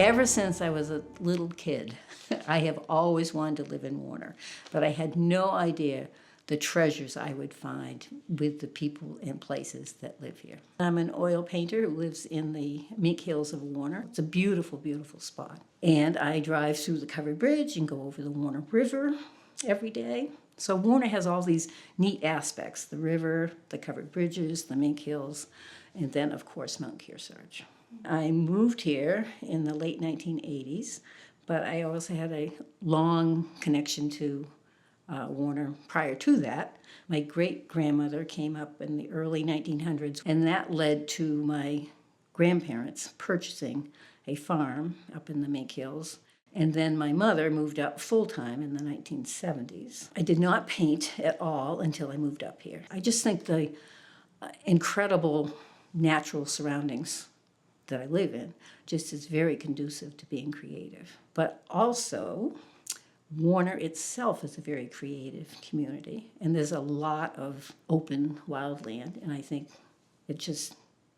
Ever since I was a little kid, I have always wanted to live in Warner, but I had no idea the treasures I would find with the people and places that live here. I'm an oil painter who lives in the Mink Hills of Warner. It's a beautiful, beautiful spot. And I drive through the covered bridge and go over the Warner River every day. So Warner has all these neat aspects: the river, the covered bridges, the Mink Hills, and then, of course, Mount Kearsarge. I moved here in the late 1980s, but I also had a long connection to Warner prior to that. My great-grandmother came up in the early 1900s, and that led to my grandparents purchasing a farm up in the Mink Hills. And then my mother moved up full-time in the 1970s. I did not paint at all until I moved up here. I just think the incredible natural surroundings that I live in just is very conducive to being creative. But also, Warner itself is a very creative community, and there's a lot of open wildland, and I think it just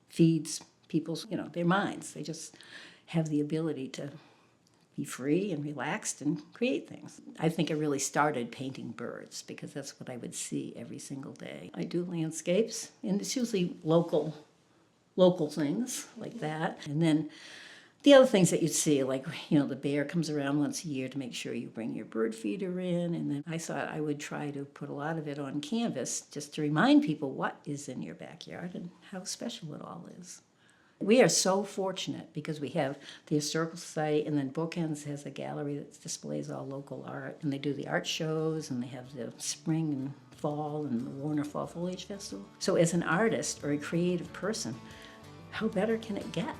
feeds people's, their minds. They just have the ability to be free and relaxed and create things. I think I really started painting birds because that's what I would see every single day. I do landscapes, and it's usually local things like that. And then the other things that you'd see, like, the bear comes around once a year to make sure you bring your bird feeder in. And then I thought I would try to put a lot of it on canvas just to remind people what is in your backyard and how special it all is. We are so fortunate because we have the Historical Society, and then Bookends has a gallery that displays all local art. And they do the art shows, and they have the spring and fall and the Warner Fall Foliage Festival. So as an artist or a creative person, how better can it get?